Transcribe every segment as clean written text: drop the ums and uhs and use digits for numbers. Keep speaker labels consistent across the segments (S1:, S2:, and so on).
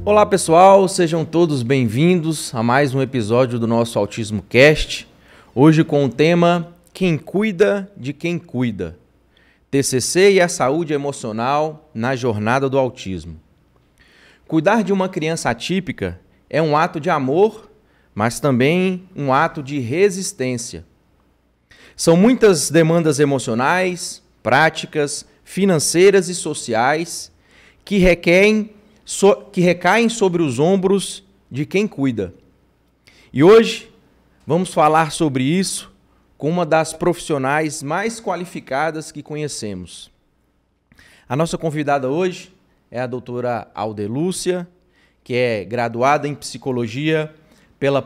S1: Olá pessoal, sejam todos bem-vindos a mais um episódio do nosso Autismo Cast. Hoje com o tema Quem cuida de quem cuida. TCC e a saúde emocional na jornada do autismo. Cuidar de uma criança atípica é um ato de amor, mas também um ato de resistência. São muitas demandas emocionais, práticas, financeiras e sociais que recaem sobre os ombros de quem cuida. E hoje vamos falar sobre isso com uma das profissionais mais qualificadas que conhecemos. A nossa convidada hoje é a doutora Aldelúcia, que é graduada em Psicologia pela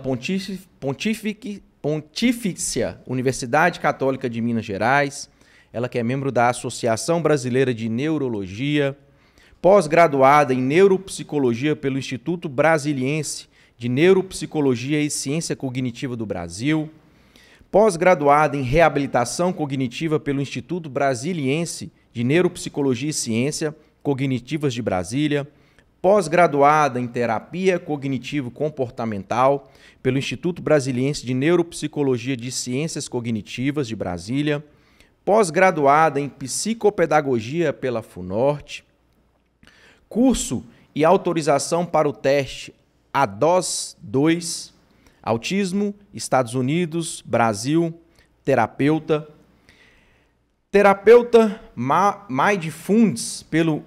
S1: Pontifícia Universidade Católica de Minas Gerais. Ela que é membro da Associação Brasileira de Neurologia, pós-graduada em Neuropsicologia pelo Instituto Brasiliense de Neuropsicologia e Ciência Cognitiva do Brasil, pós-graduada em Reabilitação Cognitiva pelo Instituto Brasiliense de Neuropsicologia e Ciência Cognitivas de Brasília, pós-graduada em Terapia Cognitivo-Comportamental pelo Instituto Brasiliense de Neuropsicologia de Ciências Cognitivas de Brasília, pós-graduada em Psicopedagogia pela FUNORTE, curso e autorização para o teste ADOS-2, Autismo, Estados Unidos, Brasil, terapeuta Mindfulness pelo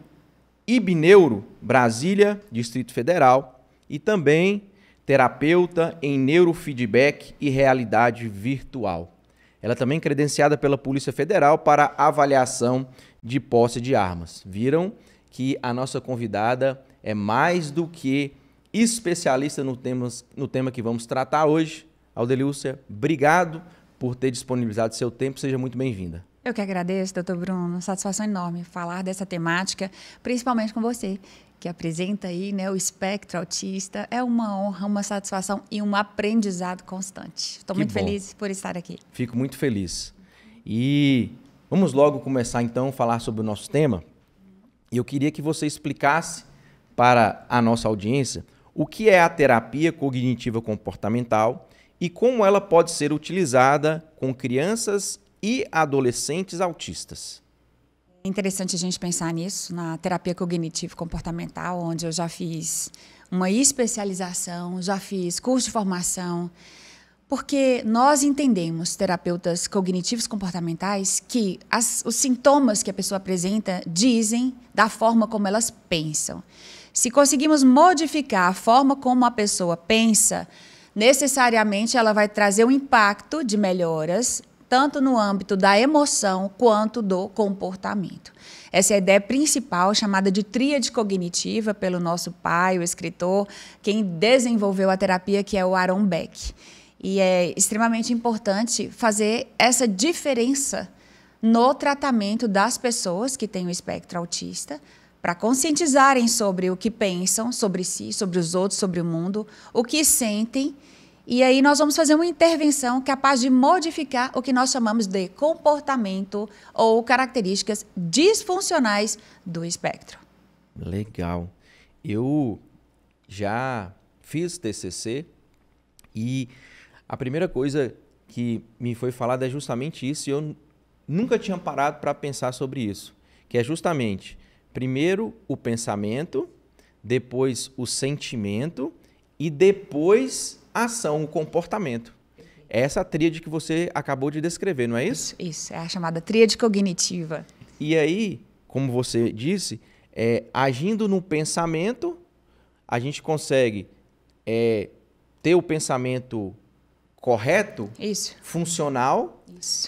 S1: IBNeuro, Brasília, Distrito Federal, e também terapeuta em neurofeedback e realidade virtual. Ela também é credenciada pela Polícia Federal para avaliação de posse de armas. Viram que a nossa convidada é mais do que especialista no tema que vamos tratar hoje. Aldelúcia, obrigado por ter disponibilizado seu tempo. Seja muito bem-vinda.
S2: Eu que agradeço, doutor Bruno. Satisfação enorme falar dessa temática, principalmente com você, que apresenta aí, né, o espectro autista. É uma honra, uma satisfação e um aprendizado constante. Estou muito feliz por estar aqui.
S1: Fico muito feliz. E vamos logo começar, então, a falar sobre o nosso tema. E eu queria que você explicasse para a nossa audiência o que é a terapia cognitiva comportamental e como ela pode ser utilizada com crianças e adolescentes autistas.
S2: É interessante a gente pensar nisso, na terapia cognitivo comportamental, onde eu já fiz uma especialização, já fiz curso de formação, porque nós entendemos, terapeutas cognitivos comportamentais, que os sintomas que a pessoa apresenta dizem da forma como elas pensam. Se conseguimos modificar a forma como a pessoa pensa, necessariamente ela vai trazer um impacto de melhoras, tanto no âmbito da emoção quanto do comportamento. Essa é a ideia principal, chamada de tríade cognitiva, pelo nosso pai, o escritor, quem desenvolveu a terapia, que é o Aaron Beck. E é extremamente importante fazer essa diferença no tratamento das pessoas que têm o espectro autista, para conscientizarem sobre o que pensam, sobre si, sobre os outros, sobre o mundo, o que sentem. E aí nós vamos fazer uma intervenção capaz de modificar o que nós chamamos de comportamento ou características disfuncionais do espectro.
S1: Legal. Eu já fiz TCC e a primeira coisa que me foi falada é justamente isso, e eu nunca tinha parado para pensar sobre isso, que é justamente, primeiro o pensamento, depois o sentimento e depois a ação, o comportamento. Essa tríade que você acabou de descrever, não é isso?
S2: Isso, é a chamada tríade cognitiva.
S1: E aí, como você disse, agindo no pensamento, a gente consegue ter o pensamento correto, funcional,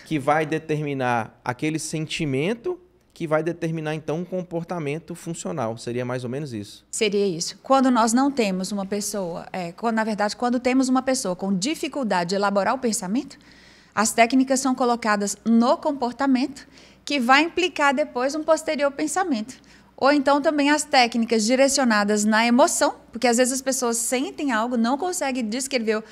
S1: que vai determinar aquele sentimento, que vai determinar, então, um comportamento funcional. Seria mais ou menos isso?
S2: Seria isso. Quando nós não temos uma pessoa, quando temos uma pessoa com dificuldade de elaborar o pensamento, as técnicas são colocadas no comportamento, que vai implicar depois um posterior pensamento. Ou então também as técnicas direcionadas na emoção, porque às vezes as pessoas sentem algo, não conseguem descrever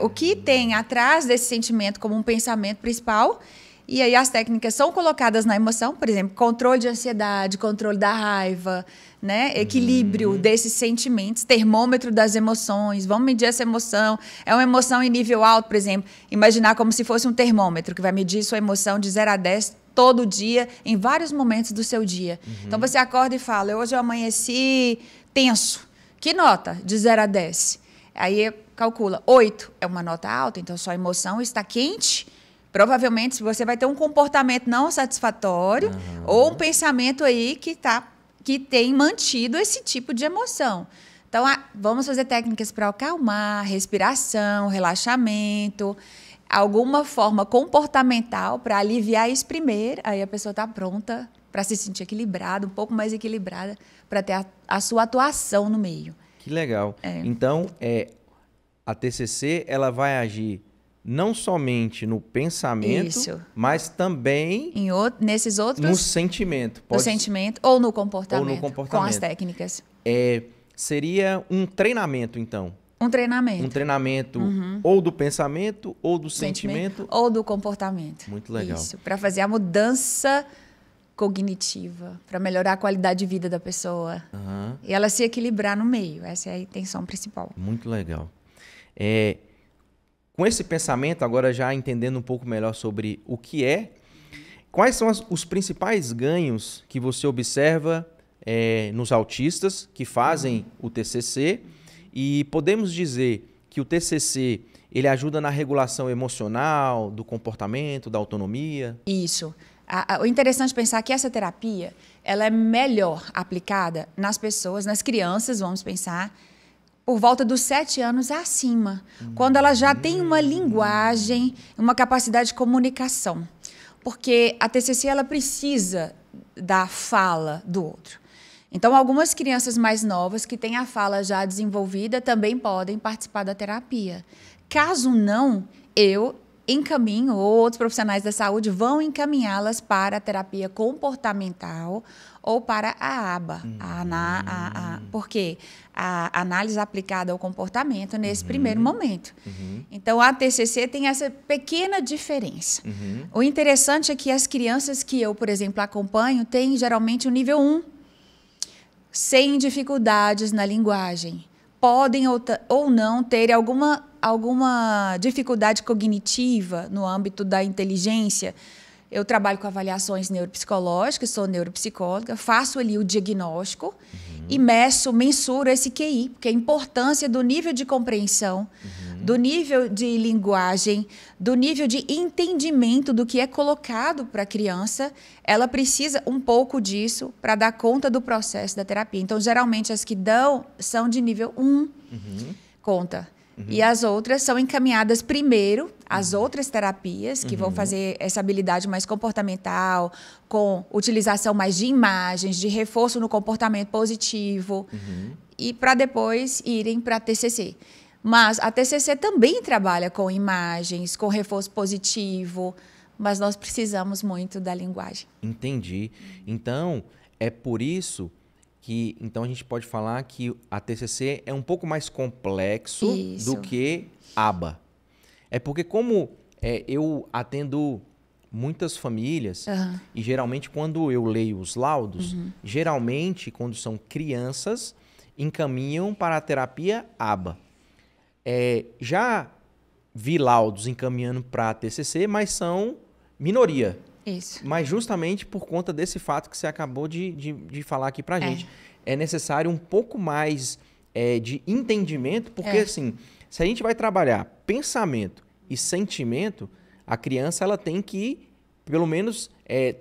S2: o que tem atrás desse sentimento como um pensamento principal, E aí as técnicas são colocadas na emoção, por exemplo, controle de ansiedade, controle da raiva, né? Equilíbrio desses sentimentos, termômetro das emoções, vamos medir essa emoção. É uma emoção em nível alto, por exemplo, imaginar como se fosse um termômetro que vai medir sua emoção de 0 a 10 todo dia, em vários momentos do seu dia. Então você acorda e fala, hoje eu amanheci tenso. Que nota? De 0 a 10. Aí calcula, 8 é uma nota alta, então sua emoção está quente. Provavelmente você vai ter um comportamento não satisfatório ou um pensamento aí que tem mantido esse tipo de emoção. Então, vamos fazer técnicas para acalmar, respiração, relaxamento, alguma forma comportamental para aliviar isso primeiro. Aí a pessoa está pronta para se sentir equilibrada, um pouco mais equilibrada, para ter a sua atuação no meio.
S1: Que legal. Então, a TCC ela vai agir não somente no pensamento, mas também
S2: nesses outros...
S1: no sentimento.
S2: No sentimento ou no comportamento, com as técnicas.
S1: Seria um treinamento, então.
S2: Um treinamento.
S1: Um treinamento ou do pensamento, ou do sentimento.
S2: Ou do comportamento.
S1: Muito legal.
S2: Isso, para fazer a mudança cognitiva, para melhorar a qualidade de vida da pessoa. E ela se equilibrar no meio. Essa é a intenção principal.
S1: Muito legal. Com esse pensamento, agora já entendendo um pouco melhor sobre o que é, quais são os principais ganhos que você observa nos autistas que fazem o TCC? E podemos dizer que o TCC ele ajuda na regulação emocional, do comportamento, da autonomia?
S2: Isso. O interessante é pensar que essa terapia ela é melhor aplicada nas pessoas, nas crianças, vamos pensar, por volta dos 7 anos acima, quando ela já tem uma linguagem, uma capacidade de comunicação. Porque a TCC ela precisa da fala do outro. Então, algumas crianças mais novas que têm a fala já desenvolvida também podem participar da terapia. Caso não, eu encaminho, ou outros profissionais da saúde vão encaminhá-las para a terapia comportamental ou para a ABA. Porque a análise aplicada ao comportamento nesse primeiro momento. Então, a TCC tem essa pequena diferença. O interessante é que as crianças que eu, por exemplo, acompanho têm geralmente o nível 1, sem dificuldades na linguagem. Podem ou não ter alguma dificuldade cognitiva no âmbito da inteligência. Eu trabalho com avaliações neuropsicológicas, sou neuropsicóloga, faço ali o diagnóstico e mensuro esse QI, porque a importância do nível de compreensão, do nível de linguagem, do nível de entendimento do que é colocado para a criança, ela precisa um pouco disso para dar conta do processo da terapia. Então, geralmente, as que dão são de nível 1, conta. E as outras são encaminhadas primeiro, as outras terapias, que vão fazer essa habilidade mais comportamental, com utilização mais de imagens, de reforço no comportamento positivo, e para depois irem para a TCC. Mas a TCC também trabalha com imagens, com reforço positivo, mas nós precisamos muito da linguagem.
S1: Entendi. Então, é por isso que então a gente pode falar que a TCC é um pouco mais complexo do que ABA. É porque como eu atendo muitas famílias e geralmente quando eu leio os laudos, geralmente quando são crianças, encaminham para a terapia ABA. Já vi laudos encaminhando para a TCC, mas são minoria.
S2: Isso.
S1: Mas justamente por conta desse fato que você acabou de falar aqui pra gente. É necessário um pouco mais de entendimento, porque assim, se a gente vai trabalhar pensamento e sentimento, a criança ela tem que, pelo menos,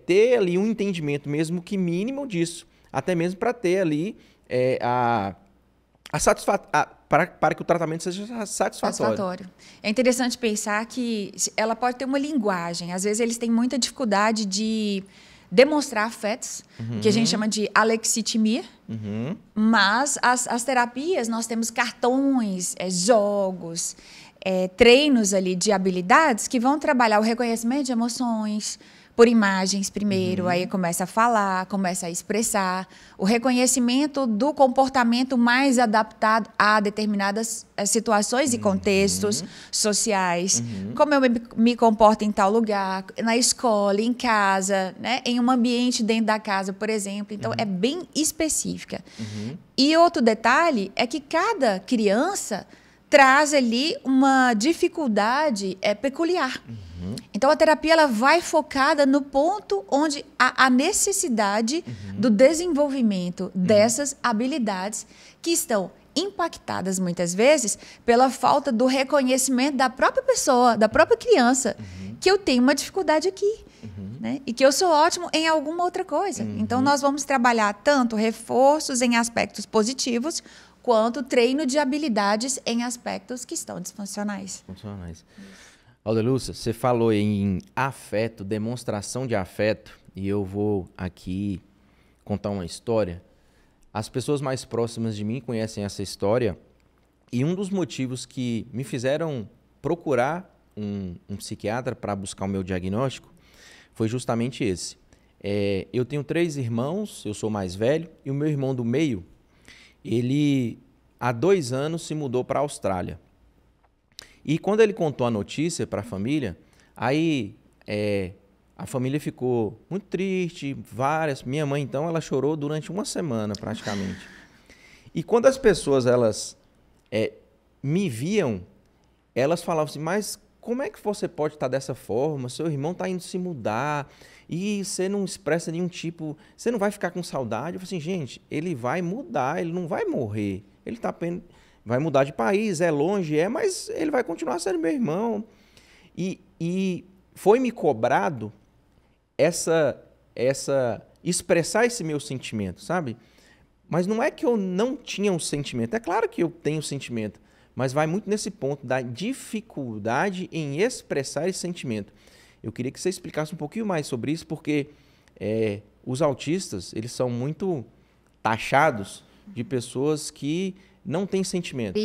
S1: ter ali um entendimento, mesmo que mínimo disso. Até mesmo para ter ali para que o tratamento seja satisfatório.
S2: É interessante pensar que ela pode ter uma linguagem. Às vezes eles têm muita dificuldade de demonstrar afetos, que a gente chama de alexitimia. Mas as terapias, nós temos cartões, jogos, treinos ali de habilidades que vão trabalhar o reconhecimento de emoções, por imagens primeiro, aí começa a falar, começa a expressar, o reconhecimento do comportamento mais adaptado a determinadas situações e contextos sociais, como eu me comporto em tal lugar, na escola, em casa, né? Em um ambiente dentro da casa, por exemplo. Então, é bem específica. E outro detalhe é que cada criança traz ali uma dificuldade peculiar. Então, a terapia ela vai focada no ponto onde há a necessidade do desenvolvimento dessas habilidades que estão impactadas, muitas vezes, pela falta do reconhecimento da própria pessoa, da própria criança, que eu tenho uma dificuldade aqui, né? E que eu sou ótimo em alguma outra coisa. Então, nós vamos trabalhar tanto reforços em aspectos positivos, quanto treino de habilidades em aspectos que estão disfuncionais.
S1: Aldelúcia, você falou em afeto, demonstração de afeto, e eu vou aqui contar uma história. As pessoas mais próximas de mim conhecem essa história, e um dos motivos que me fizeram procurar um psiquiatra para buscar o meu diagnóstico foi justamente esse. Eu tenho 3 irmãos, eu sou mais velho, e o meu irmão do meio, ele há 2 anos se mudou para a Austrália. E quando ele contou a notícia para a família, aí a família ficou muito triste, minha mãe então, ela chorou durante uma semana praticamente. E quando as pessoas, elas me viam, elas falavam assim, mas como é que você pode estar dessa forma? Seu irmão está indo se mudar e você não expressa nenhum tipo, você não vai ficar com saudade? Eu falei assim, gente, ele vai mudar, ele não vai morrer, ele está apenas... Vai mudar de país, é longe, mas ele vai continuar sendo meu irmão. E foi me cobrado expressar esse meu sentimento, sabe? Mas não é que eu não tinha um sentimento. É claro que eu tenho sentimento, mas vai muito nesse ponto da dificuldade em expressar esse sentimento. Eu queria que você explicasse um pouquinho mais sobre isso, porque os autistas, eles são muito taxados de pessoas que não tem sentimento,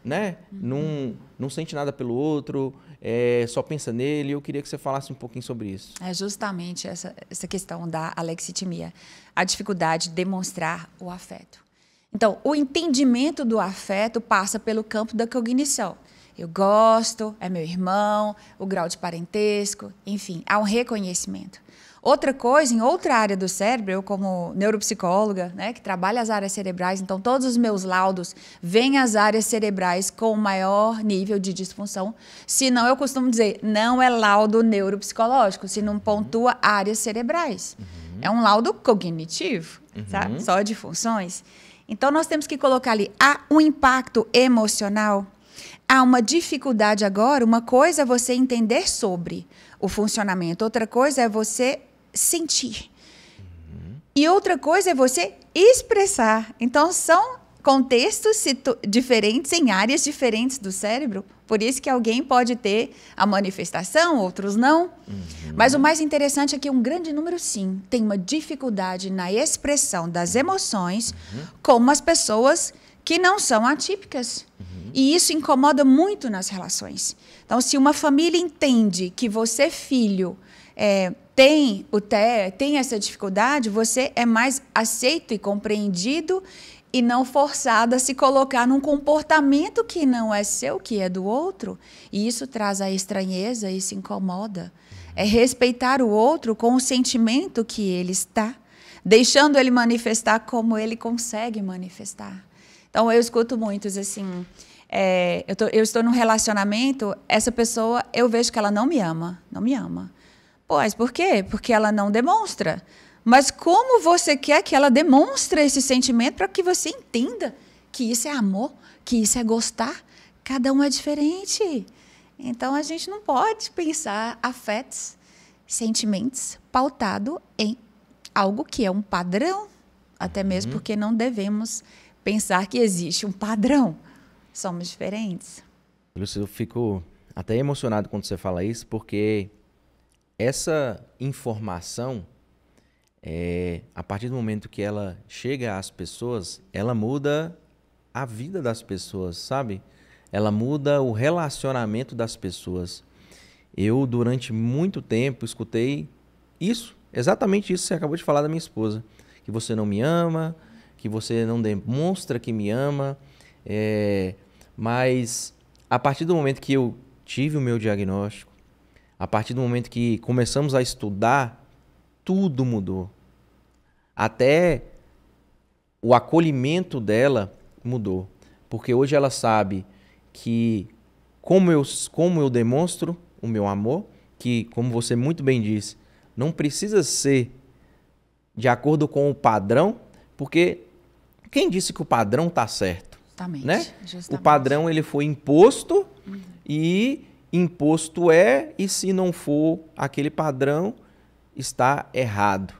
S1: né? Não sente nada pelo outro, só pensa nele. Eu queria que você falasse um pouquinho sobre isso.
S2: É justamente essa questão da alexitimia, a dificuldade de demonstrar o afeto. Então, o entendimento do afeto passa pelo campo da cognição. Eu gosto, é meu irmão, o grau de parentesco, enfim, há um reconhecimento. Outra coisa, em outra área do cérebro, eu como neuropsicóloga, né, que trabalha as áreas cerebrais, então todos os meus laudos vêm as áreas cerebrais com maior nível de disfunção. Se não, eu costumo dizer, não é laudo neuropsicológico, se não pontua áreas cerebrais. É um laudo cognitivo, sabe? Só de funções. Então, nós temos que colocar ali, há um impacto emocional, há uma dificuldade agora, uma coisa é você entender sobre o funcionamento, outra coisa é você sentir. E outra coisa é você expressar. Então, são contextos diferentes em áreas diferentes do cérebro. Por isso que alguém pode ter a manifestação, outros não. Mas o mais interessante é que um grande número, sim, tem uma dificuldade na expressão das emoções, como as pessoas que não são atípicas. E isso incomoda muito nas relações. Então, se uma família entende que você, filho, tem essa dificuldade, você é mais aceito e compreendido e não forçado a se colocar num comportamento que não é seu, que é do outro. E isso traz a estranheza, isso incomoda. É respeitar o outro com o sentimento que ele está, deixando ele manifestar como ele consegue manifestar. Então, eu escuto muitos assim... eu estou num relacionamento, essa pessoa, eu vejo que ela não me ama. Não me ama. Pois, por quê? Porque ela não demonstra. Mas como você quer que ela demonstre esse sentimento para que você entenda que isso é amor, que isso é gostar? Cada um é diferente. Então, a gente não pode pensar afetos, sentimentos, pautado em algo que é um padrão. Até mesmo porque não devemos pensar que existe um padrão. Somos diferentes.
S1: Lúcia, eu fico até emocionado quando você fala isso, porque essa informação, a partir do momento que ela chega às pessoas, ela muda a vida das pessoas, sabe? ela muda o relacionamento das pessoas. Eu, durante muito tempo, escutei isso, exatamente isso que você acabou de falar da minha esposa. Que você não me ama, que você não demonstra que me ama. Mas a partir do momento que eu tive o meu diagnóstico, a partir do momento que começamos a estudar, tudo mudou. Até o acolhimento dela mudou. Porque hoje ela sabe que como eu demonstro o meu amor, que, como você muito bem disse, não precisa ser de acordo com o padrão, porque quem disse que o padrão está certo?
S2: Justamente,
S1: né?
S2: justamente.
S1: O padrão ele foi imposto e imposto e se não for aquele padrão, está errado,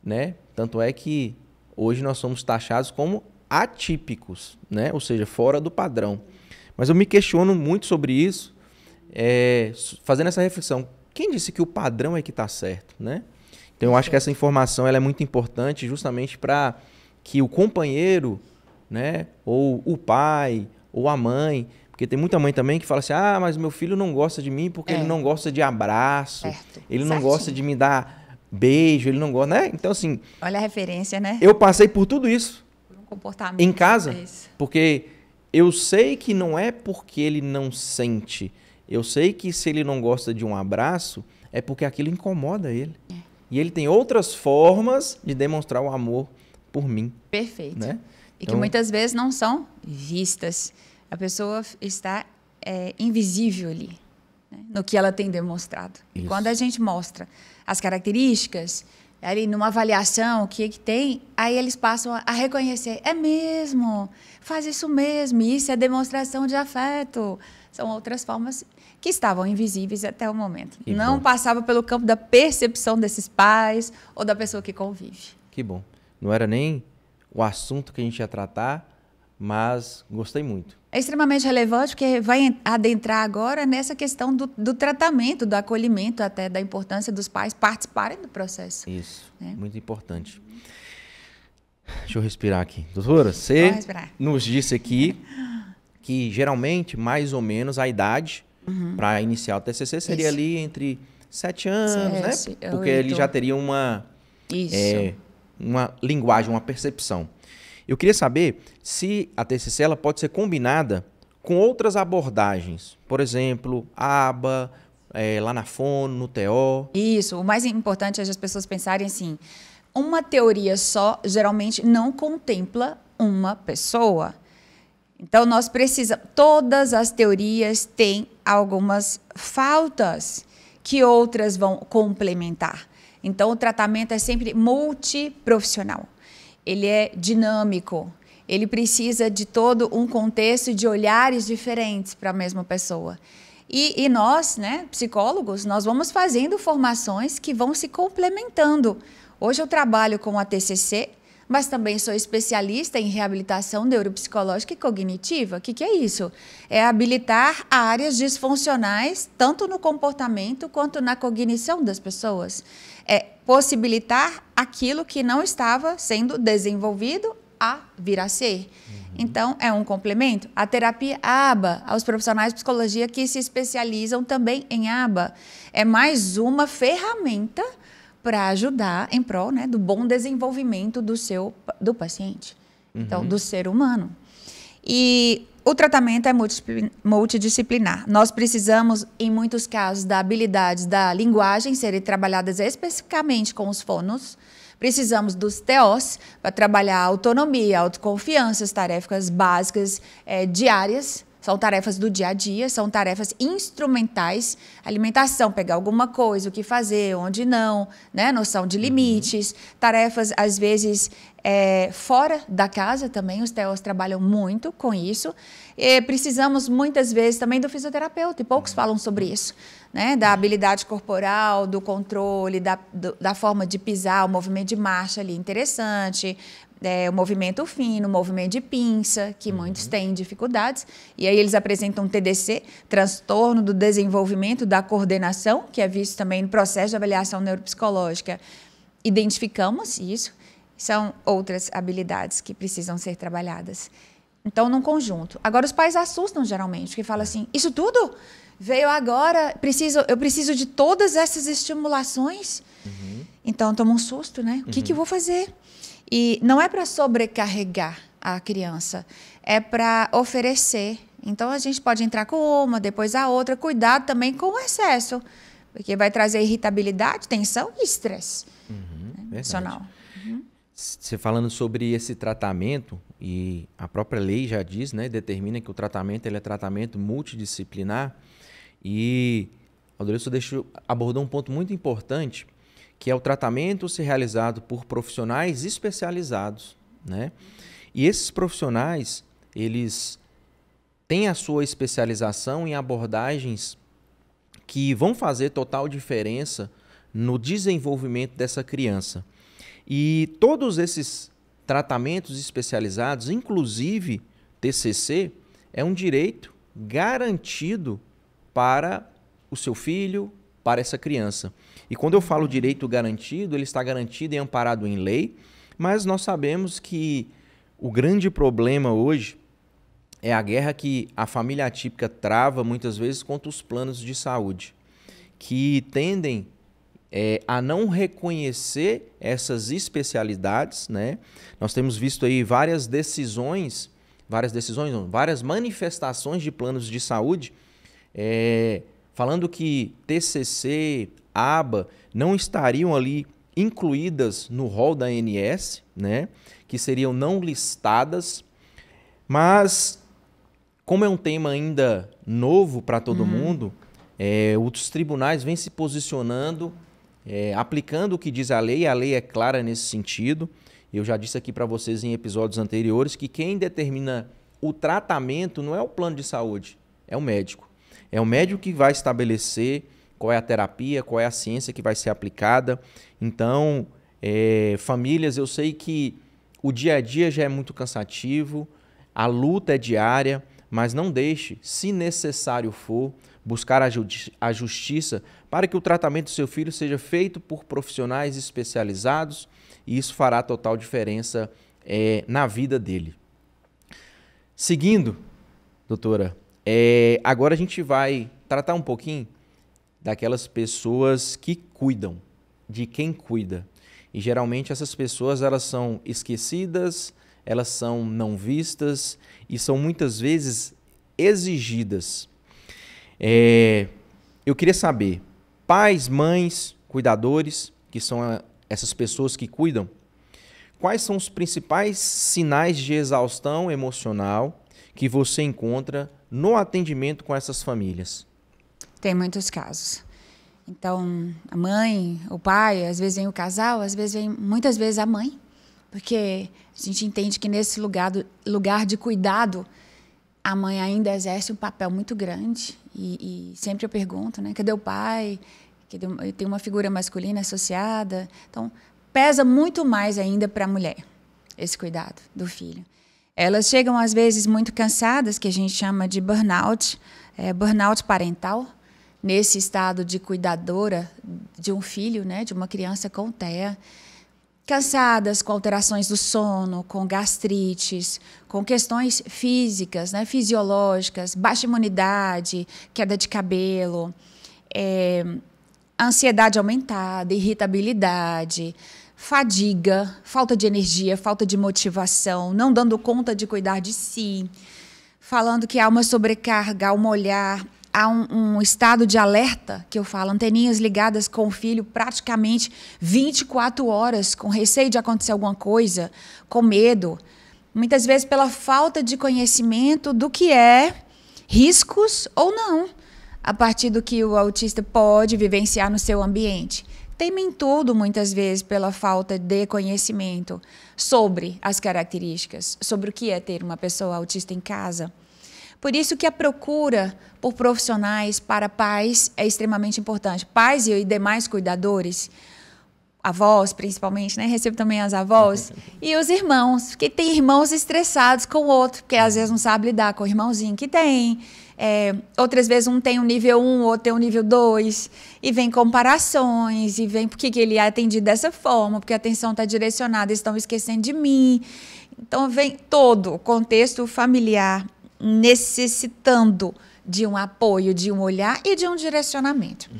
S1: né? Tanto é que hoje nós somos taxados como atípicos, né? Ou seja, fora do padrão. Mas eu me questiono muito sobre isso, fazendo essa reflexão. Quem disse que o padrão é que está certo, né? Então eu acho que essa informação ela é muito importante justamente para que o companheiro, né, ou o pai, ou a mãe, porque tem muita mãe também que fala assim, mas meu filho não gosta de mim porque ele não gosta de abraço, ele não gosta de me dar beijo, ele não gosta, né? Então assim...
S2: Olha a referência, né?
S1: Eu passei por tudo isso
S2: comportamento
S1: em casa, porque eu sei que não é porque ele não sente, eu sei que se ele não gosta de um abraço, é porque aquilo incomoda ele. E ele tem outras formas de demonstrar o amor por mim.
S2: Perfeito.
S1: Né?
S2: E que muitas vezes não são vistas. A pessoa está invisível ali, né? No que ela tem demonstrado. Isso. E quando a gente mostra as características, ali numa avaliação, o que tem, aí eles passam a reconhecer. É mesmo, faz isso mesmo, isso é demonstração de afeto. São outras formas que estavam invisíveis até o momento. Que não passava pelo campo da percepção desses pais ou da pessoa que convive.
S1: Que bom. Não era nem o assunto que a gente ia tratar, mas gostei muito.
S2: É extremamente relevante porque vai adentrar agora nessa questão do tratamento, do acolhimento, até da importância dos pais participarem do processo.
S1: Isso, muito importante. Deixa eu respirar aqui. Doutora, você nos disse aqui que geralmente, mais ou menos, a idade para iniciar o TCC seria ali entre 7 anos, né? Porque ele já teria uma linguagem, uma percepção. Eu queria saber se a TCC ela pode ser combinada com outras abordagens. Por exemplo, a aba, lá na Fono, no TO.
S2: Isso. O mais importante é as pessoas pensarem assim, uma teoria só geralmente não contempla uma pessoa. Então, nós precisamos... Todas as teorias têm algumas faltas que outras vão complementar. Então, o tratamento é sempre multiprofissional. Ele é dinâmico. Ele precisa de todo um contexto de olhares diferentes para a mesma pessoa. E nós, né, psicólogos, nós vamos fazendo formações que vão se complementando. Hoje eu trabalho com a TCC, mas também sou especialista em reabilitação neuropsicológica e cognitiva. O que é isso? É habilitar áreas disfuncionais, tanto no comportamento quanto na cognição das pessoas. É possibilitar aquilo que não estava sendo desenvolvido a vir a ser. Então, é um complemento. A terapia ABA, aos profissionais de psicologia que se especializam também em ABA, é mais uma ferramenta para ajudar em prol, né, do bom desenvolvimento do paciente, então, do ser humano. E o tratamento é multidisciplinar. Nós precisamos, em muitos casos, da habilidades da linguagem serem trabalhadas especificamente com os fonos. Precisamos dos TOs para trabalhar a autonomia, a autoconfiança, as tarefas básicas diárias. São tarefas do dia a dia, são tarefas instrumentais, alimentação, pegar alguma coisa, o que fazer, onde não, né? Noção de limites, tarefas, às vezes, fora da casa também, os TOs trabalham muito com isso. E precisamos, muitas vezes, também do fisioterapeuta, e poucos falam sobre isso, né? Da habilidade corporal, do controle, da forma de pisar, o movimento de marcha ali interessante, o movimento fino, o movimento de pinça, que muitos têm dificuldades. E aí eles apresentam um TDC, transtorno do desenvolvimento da coordenação, que é visto também no processo de avaliação neuropsicológica. Identificamos isso. São outras habilidades que precisam ser trabalhadas. Então, num conjunto. Agora, os pais assustam geralmente, porque falam assim, isso tudo veio agora, eu preciso de todas essas estimulações. Então, toma um susto, né? O que eu vou fazer? E não é para sobrecarregar a criança, é para oferecer. Então, a gente pode entrar com uma, depois a outra. Cuidado também com o excesso, porque vai trazer irritabilidade, tensão e estresse emocional.
S1: Você falando sobre esse tratamento, e a própria lei já diz, né, determina que o tratamento ele é tratamento multidisciplinar, e o Adelilson abordou um ponto muito importante, que é o tratamento ser realizado por profissionais especializados, né? E esses profissionais, eles têm a sua especialização em abordagens que vão fazer total diferença no desenvolvimento dessa criança. E todos esses tratamentos especializados, inclusive TCC, é um direito garantido para o seu filho, para essa criança. E quando eu falo direito garantido, ele está garantido e amparado em lei, mas nós sabemos que o grande problema hoje é a guerra que a família atípica trava muitas vezes contra os planos de saúde, que tendem a não reconhecer essas especialidades, né? Nós temos visto aí várias manifestações de planos de saúde falando que TCC, ABA não estariam ali incluídas no rol da ANS, né? Que seriam não listadas, mas como é um tema ainda novo para todo mundo, os tribunais vêm se posicionando, aplicando o que diz a lei é clara nesse sentido. Eu já disse aqui para vocês em episódios anteriores que quem determina o tratamento não é o plano de saúde, é o médico. É o médico que vai estabelecer qual é a terapia, qual é a ciência que vai ser aplicada. Então, famílias, eu sei que o dia a dia já é muito cansativo, a luta é diária, mas não deixe, se necessário for, buscar a justiça para que o tratamento do seu filho seja feito por profissionais especializados, e isso fará total diferença na vida dele. Seguindo, doutora, agora a gente vai tratar um pouquinho daquelas pessoas que cuidam, de quem cuida. E geralmente essas pessoas elas são esquecidas, elas são não vistas e são muitas vezes exigidas. Eu queria saber, pais, mães, cuidadores, que são essas pessoas que cuidam, quais são os principais sinais de exaustão emocional que você encontra no atendimento com essas famílias?
S2: Tem muitos casos. Então, a mãe, o pai, às vezes vem o casal, muitas vezes a mãe, porque a gente entende que nesse lugar de cuidado, a mãe ainda exerce um papel muito grande. E sempre eu pergunto, né? Cadê o pai? Tem uma figura masculina associada. Então, pesa muito mais ainda para a mulher esse cuidado do filho. Elas chegam, às vezes, muito cansadas, que a gente chama de burnout, burnout parental, nesse estado de cuidadora de um filho, né, de uma criança com TEA, cansadas com alterações do sono, com gastrites, com questões físicas, né, fisiológicas, baixa imunidade, queda de cabelo, ansiedade aumentada, irritabilidade, fadiga, falta de energia, falta de motivação, não dando conta de cuidar de si, falando que há uma sobrecarga, há um olhar, há um estado de alerta, que eu falo, anteninhas ligadas com o filho praticamente 24 horas, com receio de acontecer alguma coisa, com medo, muitas vezes pela falta de conhecimento do que é riscos ou não, a partir do que o autista pode vivenciar no seu ambiente. Temem tudo, muitas vezes, pela falta de conhecimento sobre as características, sobre o que é ter uma pessoa autista em casa. Por isso que a procura por profissionais para pais é extremamente importante. Pais e demais cuidadores, avós principalmente, né? Recebo também as avós, e os irmãos, porque tem irmãos estressados com o outro, porque às vezes não sabe lidar com o irmãozinho que tem. Outras vezes um tem um nível 1, outro tem um nível 2, e vem comparações, e vem por que ele é atendido dessa forma, porque a atenção está direcionada, eles estão esquecendo de mim. Então, vem todo o contexto familiar necessitando de um apoio, de um olhar e de um direcionamento.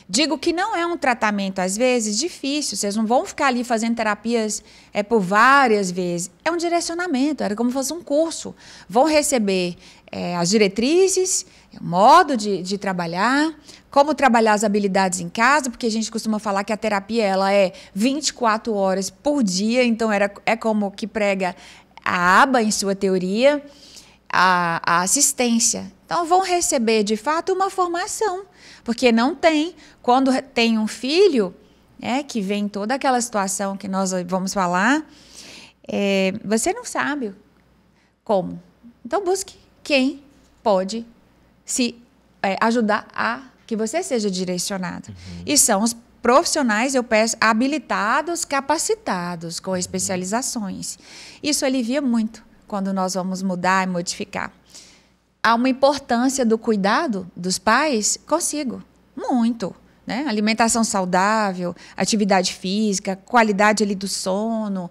S2: Digo que não é um tratamento, às vezes, difícil. Vocês não vão ficar ali fazendo terapias por várias vezes. É um direcionamento, era como se fosse um curso. Vão receber as diretrizes, o modo de trabalhar, como trabalhar as habilidades em casa, porque a gente costuma falar que a terapia ela é 24 horas por dia, então é como que prega a aba em sua teoria, a assistência. Então, vão receber, de fato, uma formação, porque não tem. Quando tem um filho, que vem toda aquela situação que nós vamos falar, você não sabe como. Então, busque quem pode ajudar a que você seja direcionado. E são os profissionais, eu peço, habilitados, capacitados, com especializações. Isso alivia muito quando nós vamos mudar e modificar. Há uma importância do cuidado dos pais? Consigo, muito. Né? Alimentação saudável, atividade física, qualidade ali do sono.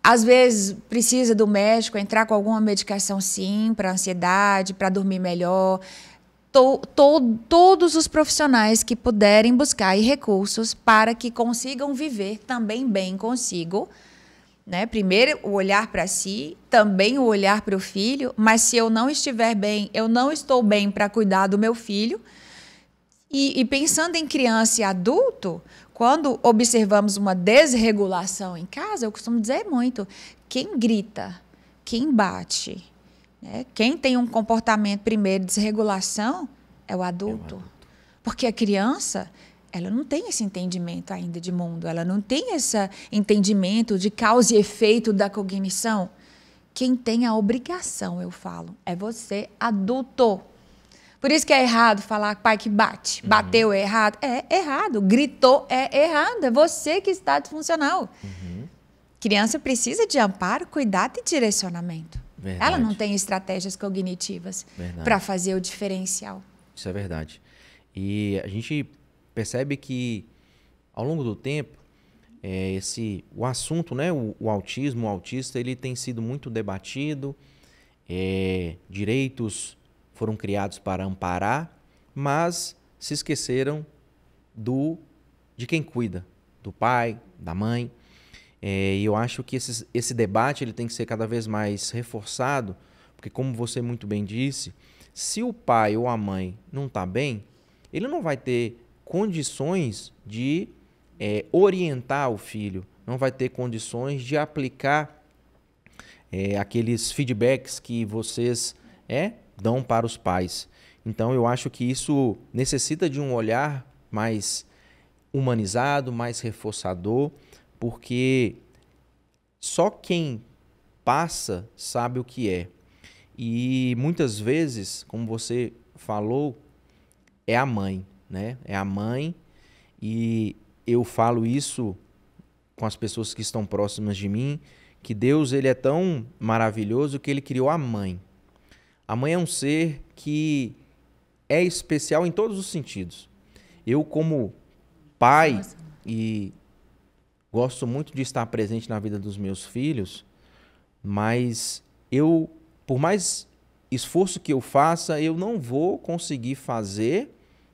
S2: Às vezes precisa do médico entrar com alguma medicação sim, para ansiedade, para dormir melhor. Todos os profissionais que puderem buscar recursos para que consigam viver também bem consigo. Né? Primeiro, o olhar para si, também o olhar para o filho, mas se eu não estiver bem, eu não estou bem para cuidar do meu filho. E pensando em criança e adulto, quando observamos uma desregulação em casa, eu costumo dizer muito, quem grita, quem bate, né? Quem tem um comportamento primeiro de desregulação é o adulto. Porque a criança, ela não tem esse entendimento ainda de mundo, ela não tem esse entendimento de causa e efeito da cognição. Quem tem a obrigação, eu falo, é você, adulto. Por isso que é errado falar pai que bate, bateu é errado. É errado, gritou é errado, é você que está disfuncional. Criança precisa de amparo, cuidado e direcionamento.
S1: Verdade.
S2: Ela não tem estratégias cognitivas para fazer o diferencial.
S1: Isso é verdade. E a gente percebe que, ao longo do tempo, o assunto, né, o autismo, o autista, ele tem sido muito debatido, direitos foram criados para amparar, mas se esqueceram de quem cuida, do pai, da mãe. E eu acho que esse debate ele tem que ser cada vez mais reforçado, porque como você muito bem disse, se o pai ou a mãe não está bem, ele não vai ter condições de orientar o filho, não vai ter condições de aplicar aqueles feedbacks que vocês dão para os pais. Então eu acho que isso necessita de um olhar mais humanizado, mais reforçador, porque só quem passa sabe o que é. E muitas vezes, como você falou, é a mãe, né? É a mãe, e eu falo isso com as pessoas que estão próximas de mim, que Deus ele é tão maravilhoso que ele criou a mãe. A mãe é um ser que é especial em todos os sentidos. Eu, como pai, e gosto muito de estar presente na vida dos meus filhos, mas por mais esforço que eu faça, eu não vou conseguir fazer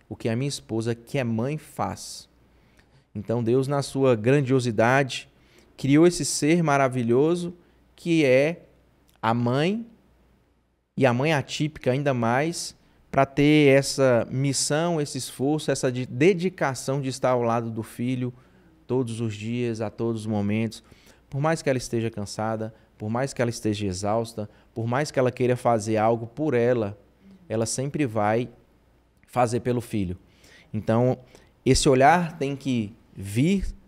S1: o que a minha esposa, que é mãe, faz. Então Deus, na sua grandiosidade, criou esse ser maravilhoso que é a mãe, e a mãe atípica ainda mais, para ter essa missão, esse esforço, essa dedicação de estar ao lado do filho todos os dias, a todos os momentos. Por mais que ela esteja cansada, por mais que ela esteja exausta, por mais que ela queira fazer algo por ela sempre vai fazer pelo filho. Então, esse olhar tem que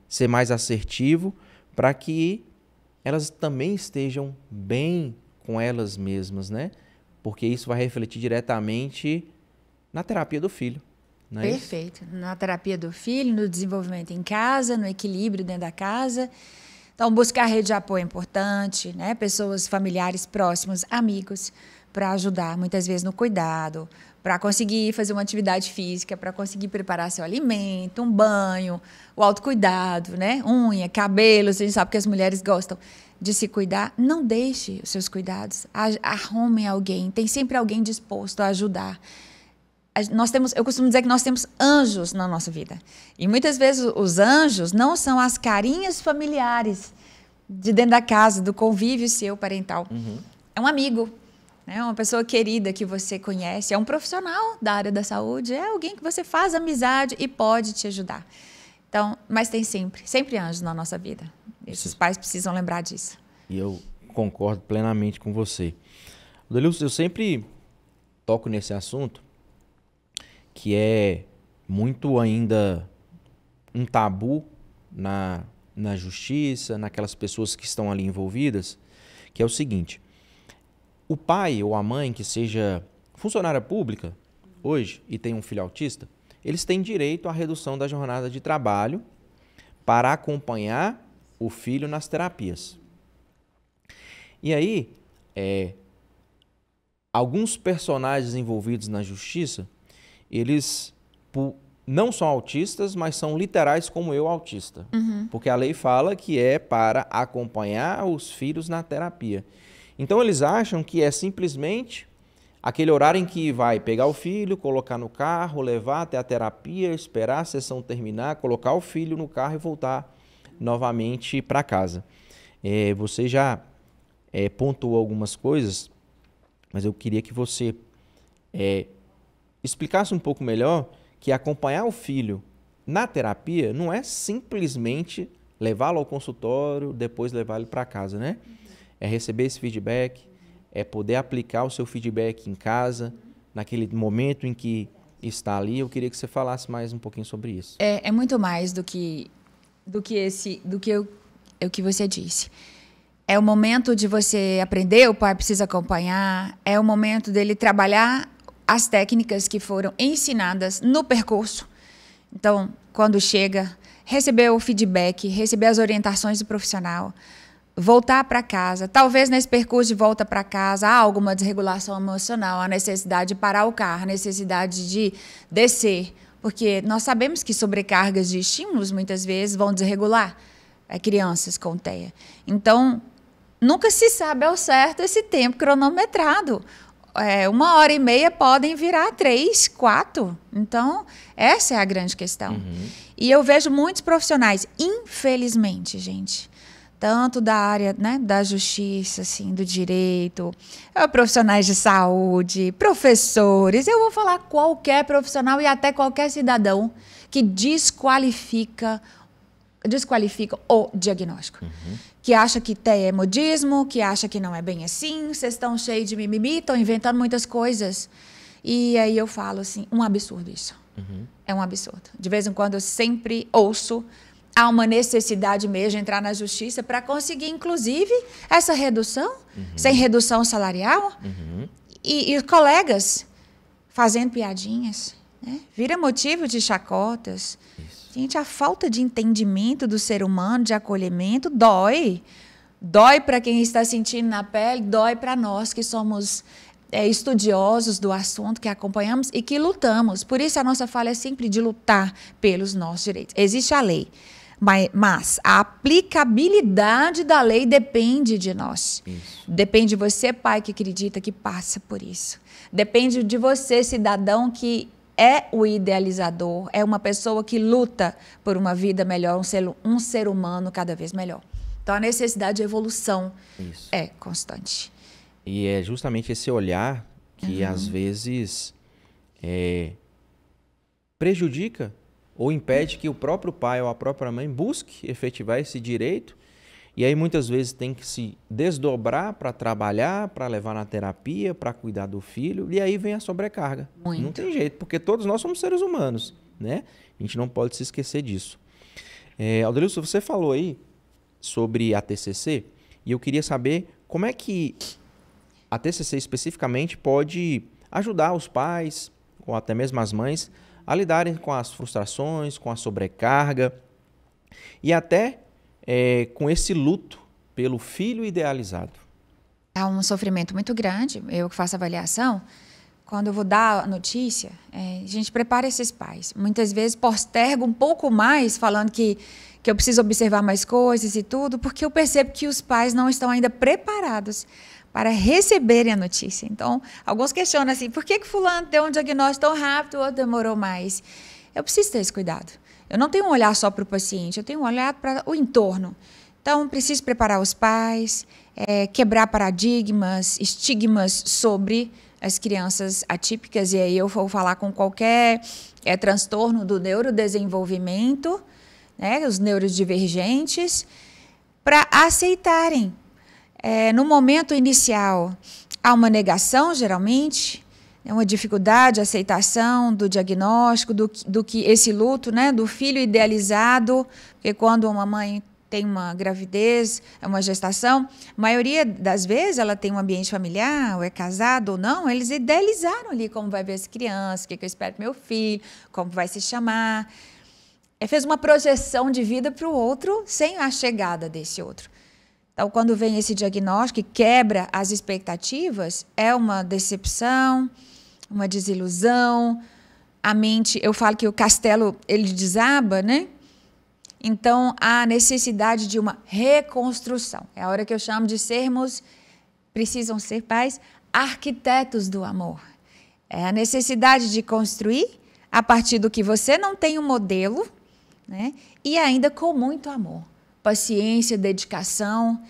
S1: ser mais assertivo para que elas também estejam bem com elas mesmas, né? Porque isso vai refletir diretamente na terapia do filho. Não é
S2: Perfeito. Isso? Na terapia do filho, no desenvolvimento em casa, no equilíbrio dentro da casa. Então, buscar rede de apoio é importante, né? Pessoas familiares próximas, amigos, para ajudar, muitas vezes no cuidado, para conseguir fazer uma atividade física, para conseguir preparar seu alimento, um banho, o autocuidado, né? Unha, cabelos, a gente sabe que as mulheres gostam de se cuidar. Não deixe os seus cuidados, arrume alguém, tem sempre alguém disposto a ajudar. Eu costumo dizer que nós temos anjos na nossa vida. E muitas vezes os anjos não são as carinhas familiares de dentro da casa, do convívio seu parental. É um amigo, né? Uma pessoa querida que você conhece, é um profissional da área da saúde, é alguém que você faz amizade e pode te ajudar. Então, mas tem sempre anjos na nossa vida. Esses pais precisam lembrar disso.
S1: E eu concordo plenamente com você. Odelilson, eu sempre toco nesse assunto, que é muito ainda um tabu na justiça, naquelas pessoas que estão ali envolvidas, que é o seguinte: o pai ou a mãe que seja funcionária pública hoje e tem um filho autista, eles têm direito à redução da jornada de trabalho para acompanhar o filho nas terapias. E aí, alguns personagens envolvidos na justiça, eles não são autistas, mas são literais como eu, autista. Porque a lei fala que é para acompanhar os filhos na terapia. Então eles acham que é simplesmente aquele horário em que vai pegar o filho, colocar no carro, levar até a terapia, esperar a sessão terminar, colocar o filho no carro e voltar novamente para casa. Você já pontuou algumas coisas, mas eu queria que você explicasse um pouco melhor que acompanhar o filho na terapia não é simplesmente levá-lo ao consultório, depois levar ele para casa, né? É receber esse feedback, é poder aplicar o seu feedback em casa, naquele momento em que está ali. Eu queria que você falasse mais um pouquinho sobre isso.
S2: É muito mais do que o que você disse. É o momento de você aprender, o pai precisa acompanhar, é o momento dele trabalhar as técnicas que foram ensinadas no percurso. Então, quando chega, receber o feedback, receber as orientações do profissional, voltar para casa. Talvez nesse percurso de volta para casa há alguma desregulação emocional, a necessidade de parar o carro, a necessidade de descer, porque nós sabemos que sobrecargas de estímulos muitas vezes vão desregular crianças com TEA. Então, nunca se sabe ao certo esse tempo cronometrado. 1h30 podem virar 3, 4. Então, essa é a grande questão. E eu vejo muitos profissionais, infelizmente, gente, tanto da área, né, da justiça, assim, do direito, profissionais de saúde, professores, eu vou falar qualquer profissional e até qualquer cidadão que desqualifica o diagnóstico. Que acha que TEA é modismo, que acha que não é bem assim, vocês estão cheios de mimimi, estão inventando muitas coisas. E aí eu falo assim, um absurdo isso. É um absurdo. De vez em quando eu sempre ouço, há uma necessidade mesmo de entrar na justiça para conseguir, inclusive, essa redução, sem redução salarial. E os colegas fazendo piadinhas, né? Vira motivo de chacotas. Gente, a falta de entendimento do ser humano, de acolhimento, dói. Dói para quem está sentindo na pele, dói para nós que somos estudiosos do assunto, que acompanhamos e que lutamos. Por isso a nossa fala é sempre de lutar pelos nossos direitos. Existe a lei, mas a aplicabilidade da lei depende de nós. Depende de você, pai, que acredita, que passa por isso. Depende de você, cidadão, que é o idealizador, é uma pessoa que luta por uma vida melhor, um ser humano cada vez melhor. Então, a necessidade de evolução é constante.
S1: E é justamente esse olhar que, às vezes, prejudica ou impede que o próprio pai ou a própria mãe busque efetivar esse direito. E aí, muitas vezes, tem que se desdobrar para trabalhar, para levar na terapia, para cuidar do filho. E aí vem a sobrecarga. Não tem jeito, porque todos nós somos seres humanos, né? A gente não pode se esquecer disso. Odelilson, você falou aí sobre a TCC, e eu queria saber como é que a TCC especificamente pode ajudar os pais, ou até mesmo as mães, a lidarem com as frustrações, com a sobrecarga, e até com esse luto pelo filho idealizado.
S2: É um sofrimento muito grande. Eu que faço avaliação, quando eu vou dar a notícia, a gente prepara esses pais. Muitas vezes postergo um pouco mais, falando que eu preciso observar mais coisas e tudo, porque eu percebo que os pais não estão ainda preparados para receberem a notícia. Então, alguns questionam assim, por que fulano deu um diagnóstico tão rápido, o outro demorou mais? Eu preciso ter esse cuidado. Eu não tenho um olhar só para o paciente, eu tenho um olhar para o entorno. Então, preciso preparar os pais, quebrar paradigmas, estigmas sobre as crianças atípicas, e aí eu vou falar com qualquer transtorno do neurodesenvolvimento, né, os neurodivergentes, para aceitarem. No momento inicial, há uma negação, geralmente, uma dificuldade, aceitação do diagnóstico, do que esse luto, né, do filho idealizado, porque quando uma mãe tem uma gravidez, uma gestação, a maioria das vezes ela tem um ambiente familiar, ou é casado ou não, eles idealizaram ali como vai ver essa criança, o que eu espero do meu filho, como vai se chamar. Fez uma projeção de vida para o outro sem a chegada desse outro. Então, quando vem esse diagnóstico e quebra as expectativas, é uma decepção, uma desilusão. A mente, eu falo que o castelo, ele desaba, né? Então, há necessidade de uma reconstrução. É a hora que eu chamo de precisam ser pais, arquitetos do amor. É a necessidade de construir a partir do que você não tem um modelo, né? E ainda com muito amor, paciência, dedicação.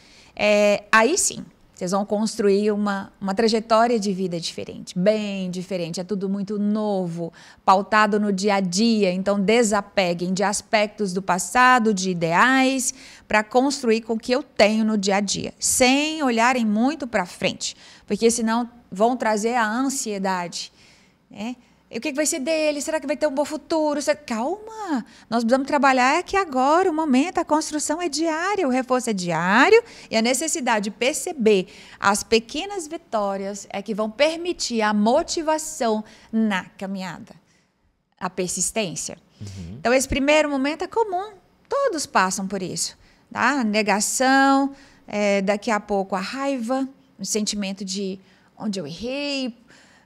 S2: Aí sim, vocês vão construir uma trajetória de vida diferente, bem diferente. É tudo muito novo, pautado no dia a dia. Então, desapeguem de aspectos do passado, de ideais, para construir com o que eu tenho no dia a dia, sem olharem muito para frente, porque senão vão trazer a ansiedade, né? E o que vai ser dele? Será que vai ter um bom futuro? Calma, nós precisamos trabalhar aqui agora, o momento, a construção é diária, o reforço é diário e a necessidade de perceber as pequenas vitórias é que vão permitir a motivação na caminhada, a persistência. Uhum. Então, esse primeiro momento é comum, todos passam por isso, tá? Negação, daqui a pouco a raiva, o sentimento de onde eu errei,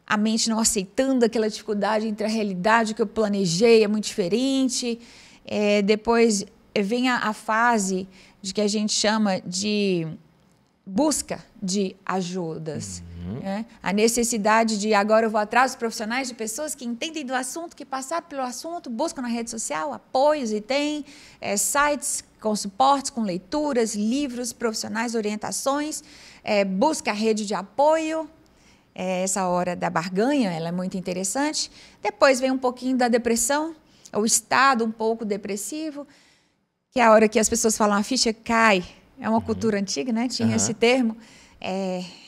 S2: a mente não aceitando aquela dificuldade entre a realidade que eu planejei, é muito diferente. Depois vem a fase de que a gente chama de busca de ajudas. Uhum. Né? A necessidade de agora eu vou atrás dos profissionais, de pessoas que entendem do assunto, que passaram pelo assunto, buscam na rede social apoios e tem sites com suportes, com leituras, livros, profissionais, orientações, busca a rede de apoio. Essa hora da barganha, ela é muito interessante. Depois vem um pouquinho da depressão, o estado um pouco depressivo, que é a hora que as pessoas falam, a ficha cai. É uma cultura antiga, né? Tinha esse termo.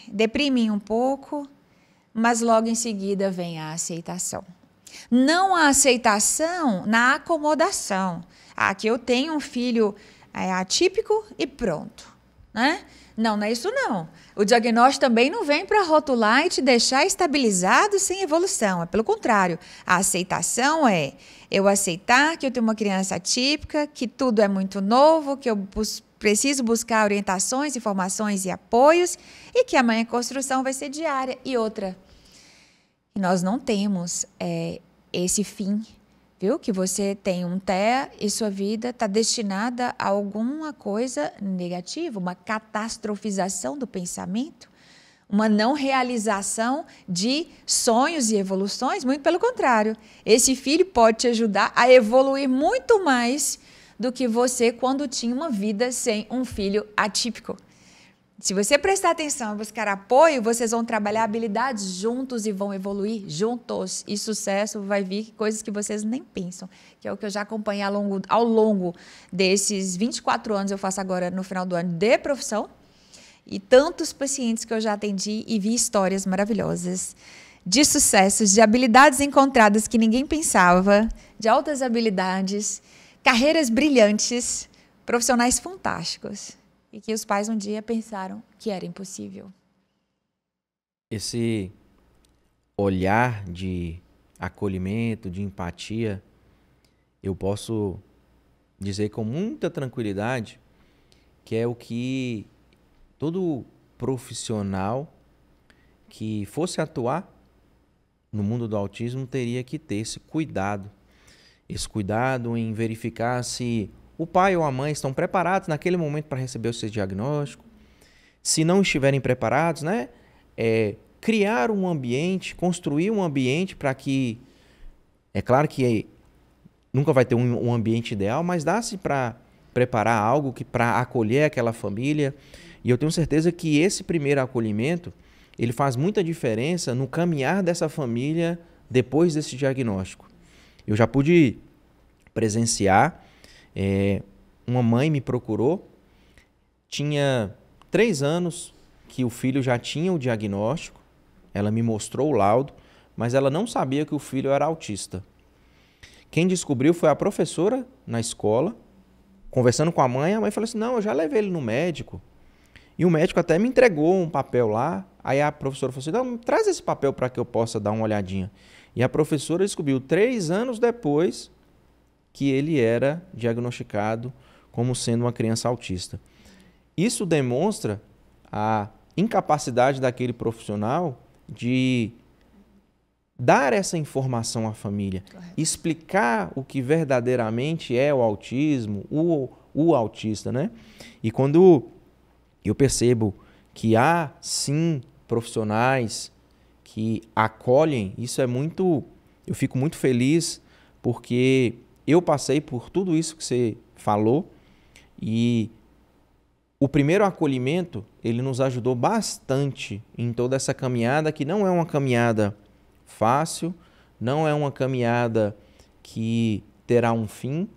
S2: Deprimem um pouco, mas logo em seguida vem a aceitação. Não a aceitação na acomodação. Aqui eu tenho um filho atípico e pronto, né? Não é isso não. O diagnóstico também não vem para rotular e te deixar estabilizado sem evolução. É pelo contrário. A aceitação é eu aceitar que eu tenho uma criança atípica, que tudo é muito novo, que eu preciso buscar orientações, informações e apoios e que amanhã a construção vai ser diária. E outra, nós não temos esse fim, viu? Que você tem um TEA e sua vida está destinada a alguma coisa negativa, uma catastrofização do pensamento, uma não realização de sonhos e evoluções. Muito pelo contrário, esse filho pode te ajudar a evoluir muito mais do que você quando tinha uma vida sem um filho atípico. Se você prestar atenção e buscar apoio, vocês vão trabalhar habilidades juntos e vão evoluir juntos. E sucesso vai vir coisas que vocês nem pensam, que é o que eu já acompanhei ao longo desses 24 anos, eu faço agora no final do ano de profissão, e tantos pacientes que eu já atendi e vi histórias maravilhosas de sucessos, de habilidades encontradas que ninguém pensava, de altas habilidades, carreiras brilhantes, profissionais fantásticos. E que os pais um dia pensaram que era impossível.
S1: Esse olhar de acolhimento, de empatia, eu posso dizer com muita tranquilidade que é o que todo profissional que fosse atuar no mundo do autismo teria que ter esse cuidado em verificar se o pai ou a mãe estão preparados naquele momento para receber o seu diagnóstico. Se não estiverem preparados, né, criar um ambiente, construir um ambiente para que, é claro que nunca vai ter um ambiente ideal, mas dá-se para preparar algo que para acolher aquela família. E eu tenho certeza que esse primeiro acolhimento, ele faz muita diferença no caminhar dessa família depois desse diagnóstico. Eu já pude presenciar, uma mãe me procurou, tinha 3 anos que o filho já tinha o diagnóstico, ela me mostrou o laudo, mas ela não sabia que o filho era autista. Quem descobriu foi a professora na escola, conversando com a mãe falou assim, não, eu já levei ele no médico. E o médico até me entregou um papel lá, aí a professora falou assim, não, traz esse papel para que eu possa dar uma olhadinha. E a professora descobriu 3 anos depois que ele era diagnosticado como sendo uma criança autista. Isso demonstra a incapacidade daquele profissional de dar essa informação à família, correto, explicar o que verdadeiramente é o autismo, o autista, né? E quando eu percebo que há, sim, profissionais que acolhem, isso é muito... Eu fico muito feliz porque eu passei por tudo isso que você falou e o primeiro acolhimento, ele nos ajudou bastante em toda essa caminhada, que não é uma caminhada fácil, não é uma caminhada que terá um fim,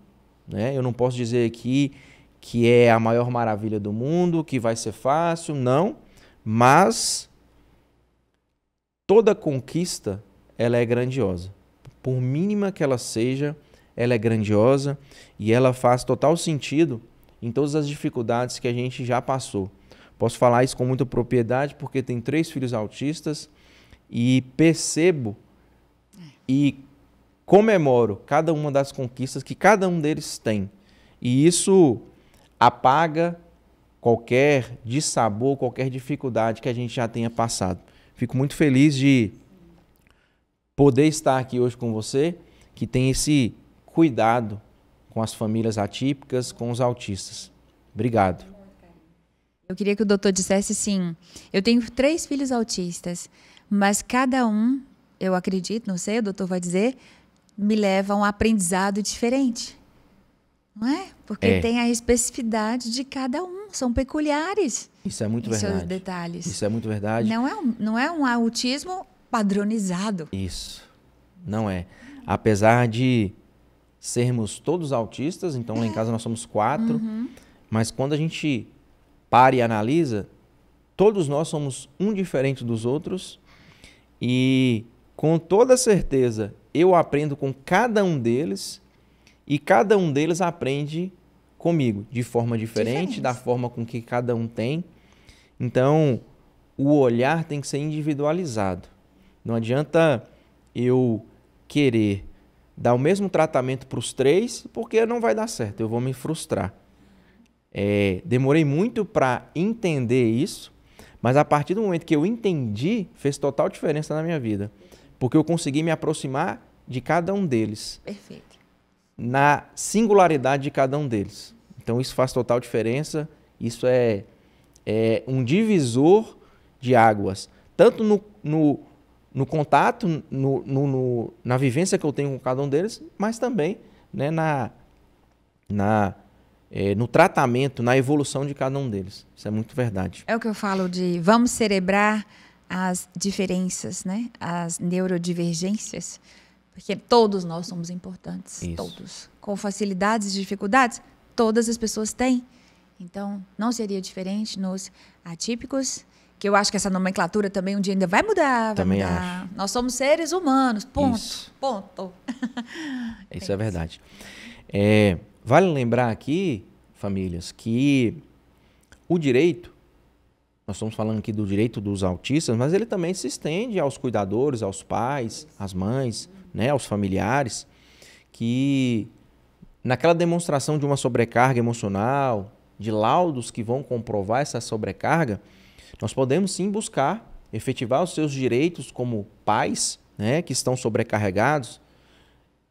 S1: né? Eu não posso dizer aqui que é a maior maravilha do mundo, que vai ser fácil, não, mas toda conquista, ela é grandiosa. Por mínima que ela seja, ela é grandiosa e ela faz total sentido em todas as dificuldades que a gente já passou. Posso falar isso com muita propriedade porque tenho 3 filhos autistas e percebo e comemoro cada uma das conquistas que cada um deles tem. E isso apaga qualquer dissabor, qualquer dificuldade que a gente já tenha passado. Fico muito feliz de poder estar aqui hoje com você, que tem esse cuidado com as famílias atípicas, com os autistas. Obrigado.
S2: Eu queria que o doutor dissesse assim, eu tenho 3 filhos autistas, mas cada um, eu acredito, não sei, o doutor vai dizer, me leva a um aprendizado diferente. Não é? Porque tem a especificidade de cada um, são peculiares.
S1: Isso é muito verdade.
S2: Seus detalhes.
S1: Isso é muito verdade.
S2: Não é um autismo padronizado.
S1: Isso, não é. Apesar de sermos todos autistas, então lá em casa nós somos 4, mas quando a gente para e analisa, todos nós somos um diferente dos outros e com toda certeza eu aprendo com cada um deles e cada um deles aprende comigo de forma diferente, da forma com que cada um tem. Então, o olhar tem que ser individualizado. Não adianta eu querer dar o mesmo tratamento para os 3, porque não vai dar certo, eu vou me frustrar. Demorei muito para entender isso, mas a partir do momento que eu entendi, fez total diferença na minha vida. Porque eu consegui me aproximar de cada um deles.
S2: Perfeito.
S1: Na singularidade de cada um deles. Então isso faz total diferença, isso é um divisor de águas. Tanto no contato, na vivência que eu tenho com cada um deles, mas também, né, no tratamento, na evolução de cada um deles. Isso é muito verdade.
S2: É o que eu falo de vamos celebrar as diferenças, né? As neurodivergências, porque todos nós somos importantes, isso. Todos. Com facilidades e dificuldades, todas as pessoas têm. Então, não seria diferente nos atípicos, que eu acho que essa nomenclatura também um dia ainda vai mudar.
S1: Também acho.
S2: Nós somos seres humanos, ponto.
S1: Isso.
S2: Ponto.
S1: Isso é verdade. Vale lembrar aqui, famílias, que o direito, nós estamos falando aqui do direito dos autistas, mas ele também se estende aos cuidadores, aos pais, às mães, né, aos familiares, que naquela demonstração de uma sobrecarga emocional, de laudos que vão comprovar essa sobrecarga, nós podemos sim buscar efetivar os seus direitos como pais, né, que estão sobrecarregados,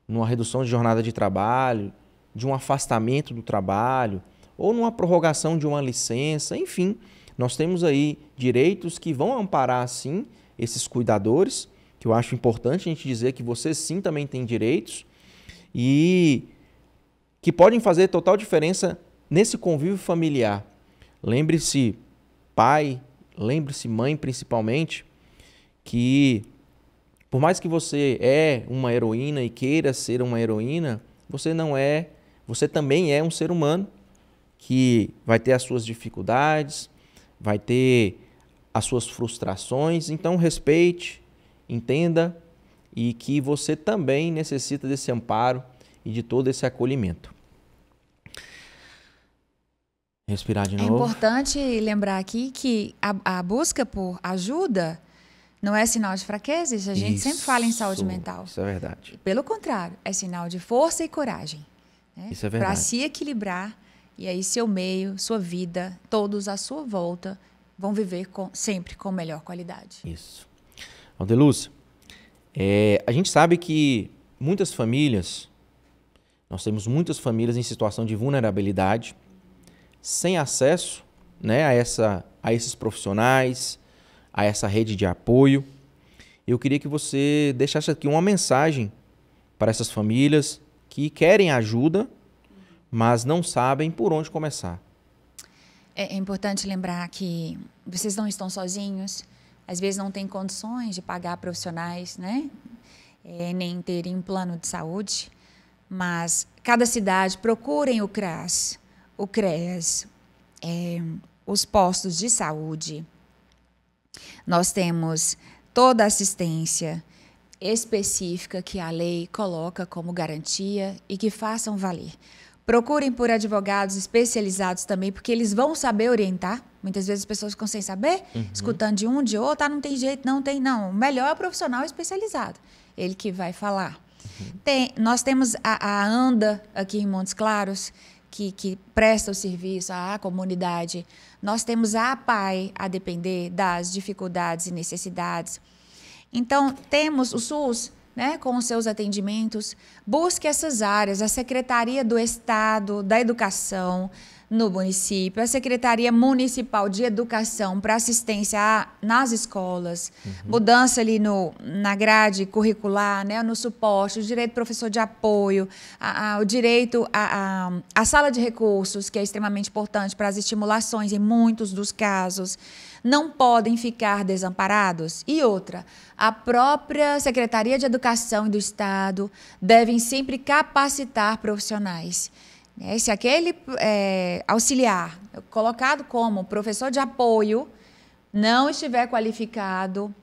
S1: numa redução de jornada de trabalho, de um afastamento do trabalho, ou numa prorrogação de uma licença, enfim, nós temos aí direitos que vão amparar, sim, esses cuidadores, que eu acho importante a gente dizer que você, sim, também tem direitos, e que podem fazer total diferença nesse convívio familiar. Lembre-se, pai, lembre-se, mãe, principalmente, que por mais que você é uma heroína e queira ser uma heroína, você não é, você também é um ser humano que vai ter as suas dificuldades, vai ter as suas frustrações, então respeite, entenda e que você também necessita desse amparo e de todo esse acolhimento. Respirar de novo.
S2: É importante lembrar aqui que a busca por ajuda não é sinal de fraqueza, isso a gente sempre fala em saúde mental.
S1: Isso é verdade.
S2: Pelo contrário, é sinal de força e coragem. Né?
S1: Isso é verdade.
S2: Para se equilibrar, e aí seu meio, sua vida, todos à sua volta vão viver sempre com melhor qualidade.
S1: Isso. Aldelúcia, a gente sabe que muitas famílias, nós temos muitas famílias em situação de vulnerabilidade, sem acesso, né, a esses profissionais, a essa rede de apoio. Eu queria que você deixasse aqui uma mensagem para essas famílias que querem ajuda, mas não sabem por onde começar.
S2: É importante lembrar que vocês não estão sozinhos, às vezes não têm condições de pagar profissionais, né? Nem terem um plano de saúde, mas cada cidade procurem o CRAS, o CREAS, os postos de saúde. Nós temos toda a assistência específica que a lei coloca como garantia e que façam valer. Procurem por advogados especializados também, porque eles vão saber orientar. Muitas vezes as pessoas ficam sem saber, escutando de um, de outro, não tem jeito, não. O melhor é o profissional especializado, ele que vai falar. Nós temos a ANDA aqui em Montes Claros, que presta o serviço à comunidade. Nós temos a APAE, a depender das dificuldades e necessidades. Então, temos o SUS, né, com os seus atendimentos. Busque essas áreas, a Secretaria do Estado da Educação no município, a Secretaria Municipal de Educação para assistência nas escolas, mudança ali na grade curricular, né, no suporte, o direito do professor de apoio, o direito à sala de recursos, que é extremamente importante para as estimulações em muitos dos casos. Não podem ficar desamparados. E outra, a própria Secretaria de Educação e do Estado devem sempre capacitar profissionais. Se aquele auxiliar, colocado como professor de apoio, não estiver qualificado,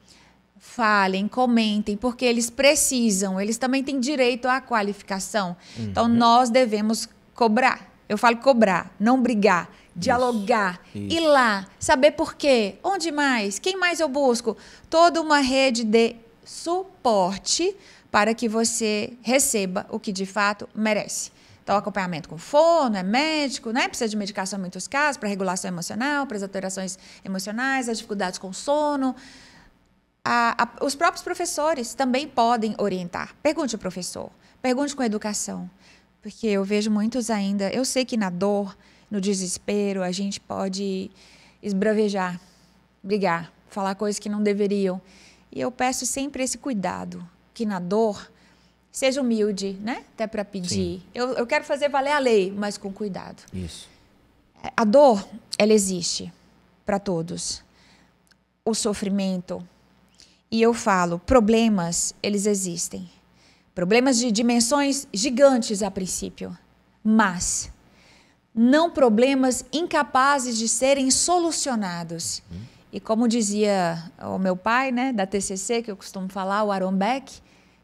S2: falem, comentem, porque eles precisam, eles também têm direito à qualificação. Então, nós devemos cobrar. Eu falo cobrar, não brigar. Dialogar, ir lá, saber por quê, onde mais, quem mais eu busco. Toda uma rede de suporte para que você receba o que de fato merece. Então, acompanhamento com fono, médico, né? Precisa de medicação em muitos casos, para regulação emocional, para as alterações emocionais, as dificuldades com sono. Os próprios professores também podem orientar. Pergunte ao professor, pergunte com a educação. Porque eu vejo muitos ainda, eu sei que na dor, no desespero, a gente pode esbravejar, brigar, falar coisas que não deveriam. E eu peço sempre esse cuidado, que na dor seja humilde, né? Até para pedir. Eu quero fazer valer a lei, mas com cuidado.
S1: Isso.
S2: A dor, ela existe para todos. O sofrimento. E eu falo, problemas, eles existem. Problemas de dimensões gigantes a princípio, mas não problemas incapazes de serem solucionados. E como dizia o meu pai, né, da TCC, que eu costumo falar, o Aaron Beck,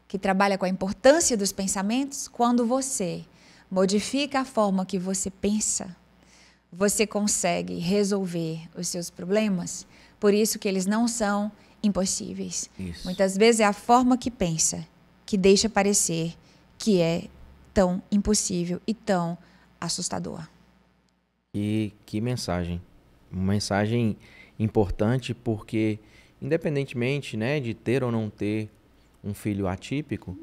S2: que trabalha com a importância dos pensamentos, quando você modifica a forma que você pensa, você consegue resolver os seus problemas. Por isso que eles não são impossíveis.
S1: Isso.
S2: Muitas vezes é a forma que pensa que deixa parecer que é tão impossível e tão assustador.
S1: E que mensagem. Uma mensagem importante porque, independentemente, né, de ter ou não ter um filho atípico,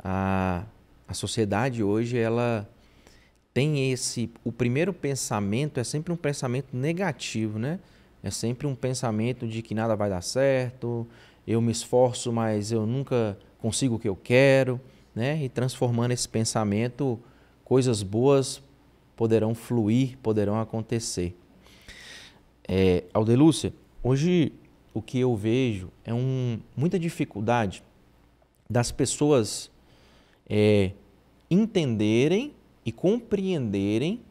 S1: a sociedade hoje, ela tem o primeiro pensamento é sempre um pensamento negativo, né? É sempre um pensamento de que nada vai dar certo, eu me esforço, mas eu nunca consigo o que eu quero, né? E transformando esse pensamento, coisas boas poderão fluir, poderão acontecer. Aldelúcia, hoje o que eu vejo é muita dificuldade das pessoas entenderem e compreenderem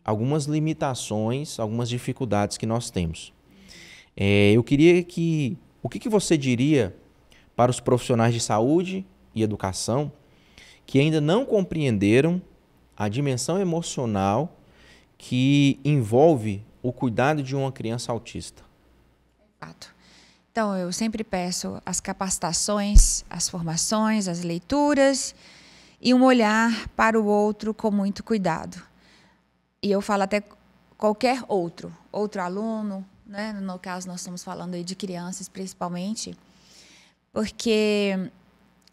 S1: algumas limitações, algumas dificuldades que nós temos. Eu queria o que você diria para os profissionais de saúde e educação que ainda não compreenderam a dimensão emocional que envolve o cuidado de uma criança autista?
S2: Então, eu sempre peço as capacitações, as formações, as leituras e um olhar para o outro com muito cuidado. E eu falo até qualquer outro aluno, né? No caso, nós estamos falando aí de crianças, principalmente, porque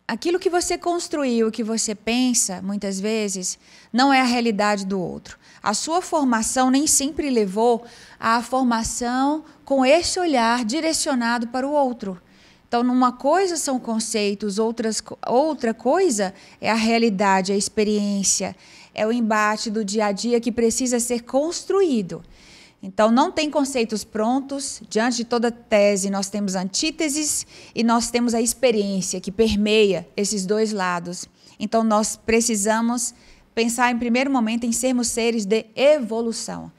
S2: aquilo que você construiu, que você pensa, muitas vezes, não é a realidade do outro. A sua formação nem sempre levou à formação com esse olhar direcionado para o outro. Então, numa coisa são conceitos, outra coisa é a realidade, a experiência, é o embate do dia a dia que precisa ser construído. Então, não tem conceitos prontos. Diante de toda tese, nós temos antíteses e nós temos a experiência que permeia esses dois lados. Então, nós precisamos pensar, em primeiro momento, em sermos seres de evolução.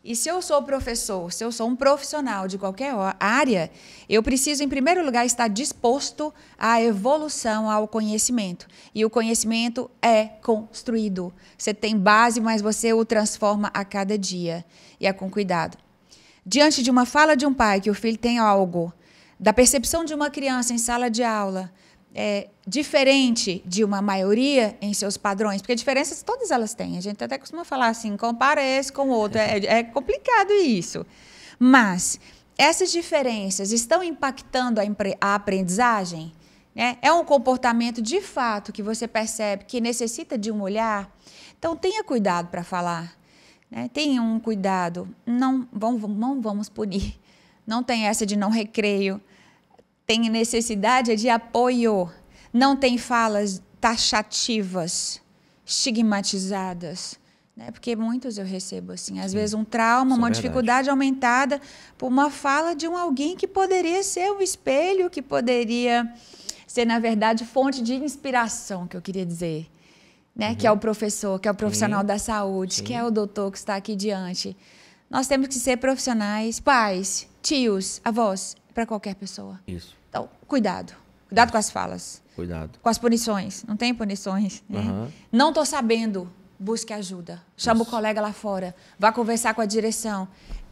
S2: E se eu sou professor, se eu sou um profissional de qualquer área, eu preciso, em primeiro lugar, estar disposto à evolução, ao conhecimento. E o conhecimento é construído. Você tem base, mas você o transforma a cada dia. E é com cuidado. Diante de uma fala de um pai que o filho tem algo, da percepção de uma criança em sala de aula, diferente de uma maioria em seus padrões, porque diferenças todas elas têm. A gente até costuma falar assim, compara esse com o outro. É complicado isso. Mas essas diferenças estão impactando a aprendizagem? Né? É um comportamento, de fato, que você percebe que necessita de um olhar? Então, tenha cuidado para falar. Né? Tenha um cuidado. Não vamos punir. Não tem essa de não recreio. Tem necessidade de apoio. Não tem falas taxativas, estigmatizadas. Né? Porque muitos eu recebo assim. Às vezes um trauma, uma dificuldade aumentada por uma fala de alguém que poderia ser um espelho, que poderia ser, na verdade, fonte de inspiração, que eu queria dizer. Né? Que é o professor, que é o profissional da saúde, que é o doutor que está aqui diante. Nós temos que ser profissionais, pais, tios, avós, para qualquer pessoa.
S1: Isso.
S2: Então, cuidado. Cuidado com as falas.
S1: Cuidado.
S2: Com as punições. Não tem punições. Né? Não estou sabendo. Busque ajuda. Chama o colega lá fora. Vá conversar com a direção.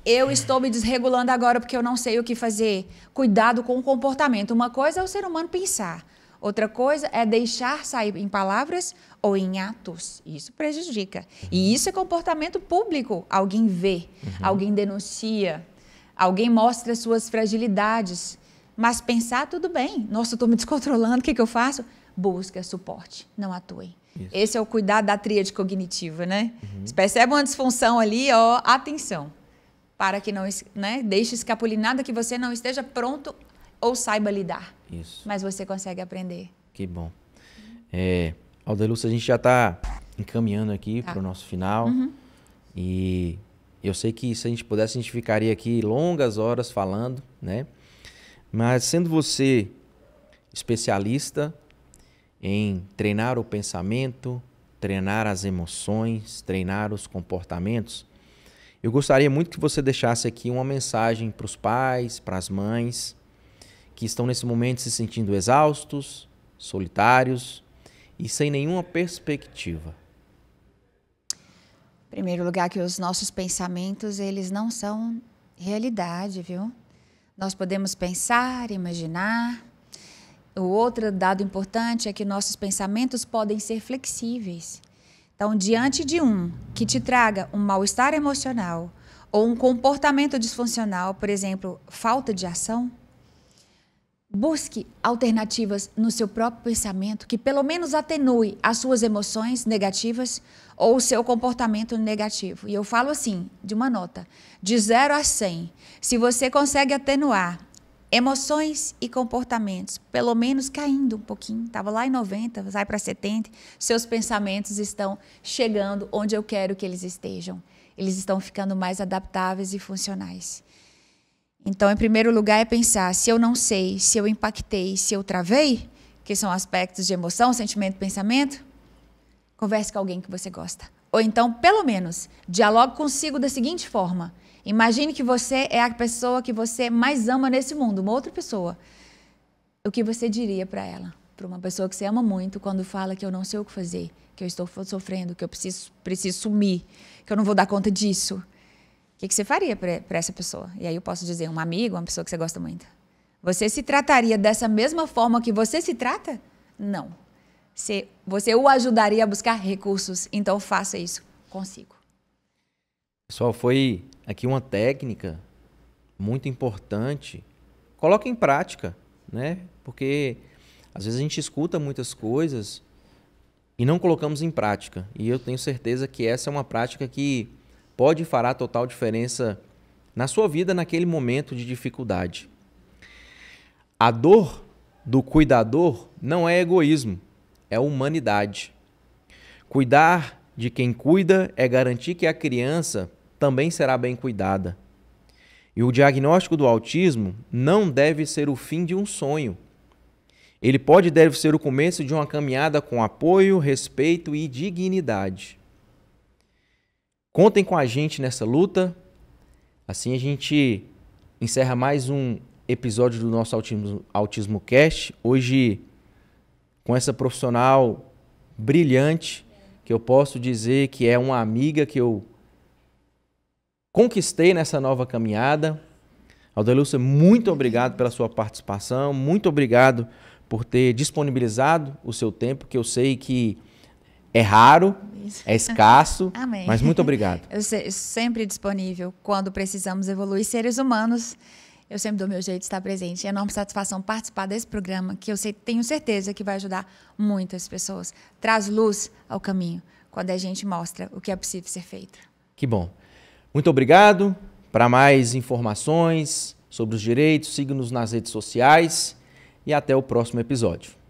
S2: Eu estou me desregulando agora porque eu não sei o que fazer. Cuidado com o comportamento. Uma coisa é o ser humano pensar. Outra coisa é deixar sair em palavras ou em atos. Isso prejudica. E isso é comportamento público. Alguém vê, alguém denuncia, alguém mostra suas fragilidades. Mas pensar, tudo bem. Nossa, eu estou me descontrolando, o que eu faço? Busca suporte, não atue. Isso. Esse é o cuidado da tríade cognitiva, né? Você percebe uma disfunção ali, atenção. Para que não deixe escapulir nada que você não esteja pronto ou saiba lidar.
S1: Isso.
S2: Mas você consegue aprender.
S1: Que bom. Aldelúcia, a gente já está encaminhando aqui para o nosso final. E eu sei que se a gente pudesse, a gente ficaria aqui longas horas falando, né? Mas sendo você especialista em treinar o pensamento, treinar as emoções, treinar os comportamentos, eu gostaria muito que você deixasse aqui uma mensagem para os pais, para as mães, que estão nesse momento se sentindo exaustos, solitários e sem nenhuma perspectiva.
S2: Em primeiro lugar, que os nossos pensamentos, eles não são realidade, viu? Nós podemos pensar, imaginar. O outro dado importante é que nossos pensamentos podem ser flexíveis. Então, diante de que te traga um mal-estar emocional ou um comportamento disfuncional, por exemplo, falta de ação, Busque alternativas no seu próprio pensamento que pelo menos atenue as suas emoções negativas ou o seu comportamento negativo. E eu falo assim, de uma nota, de 0 a 100. Se você consegue atenuar emoções e comportamentos, pelo menos caindo um pouquinho, estava lá em 90, vai para 70, seus pensamentos estão chegando onde eu quero que eles estejam. Eles estão ficando mais adaptáveis e funcionais. Então, em primeiro lugar, é pensar, se eu não sei, se eu impactei, se eu travei, que são aspectos de emoção, sentimento e pensamento, converse com alguém que você gosta. Ou então, pelo menos, dialogue consigo da seguinte forma. Imagine que você é a pessoa que você mais ama nesse mundo, uma outra pessoa. O que você diria para ela? Para uma pessoa que você ama muito, quando fala que eu não sei o que fazer, que eu estou sofrendo, que eu preciso sumir, que eu não vou dar conta disso. O que você faria para essa pessoa? E aí eu posso dizer, um amigo, uma pessoa que você gosta muito. Você se trataria dessa mesma forma que você se trata? Não. Você o ajudaria a buscar recursos, então faça isso consigo.
S1: Pessoal, foi aqui uma técnica muito importante. Coloque em prática, né? Porque às vezes a gente escuta muitas coisas e não colocamos em prática. E eu tenho certeza que essa é uma prática que pode fará total diferença na sua vida naquele momento de dificuldade. A dor do cuidador não é egoísmo, é humanidade. Cuidar de quem cuida é garantir que a criança também será bem cuidada. E o diagnóstico do autismo não deve ser o fim de um sonho. Ele deve ser o começo de uma caminhada com apoio, respeito e dignidade. Contem com a gente nessa luta. Assim a gente encerra mais um episódio do nosso Autismo Cast. Hoje, com essa profissional brilhante, que eu posso dizer que é uma amiga que eu conquistei nessa nova caminhada. Aldelúcia, muito obrigado pela sua participação. Muito obrigado por ter disponibilizado o seu tempo, que eu sei que é raro, é escasso,
S2: Amém.
S1: Mas muito obrigado.
S2: Eu sempre disponível quando precisamos evoluir seres humanos. Eu sempre dou meu jeito de estar presente. É enorme satisfação participar desse programa, que eu tenho certeza que vai ajudar muitas pessoas. Traz luz ao caminho, quando a gente mostra o que é possível ser feito.
S1: Que bom. Muito obrigado. Para mais informações sobre os direitos, siga-nos nas redes sociais e até o próximo episódio.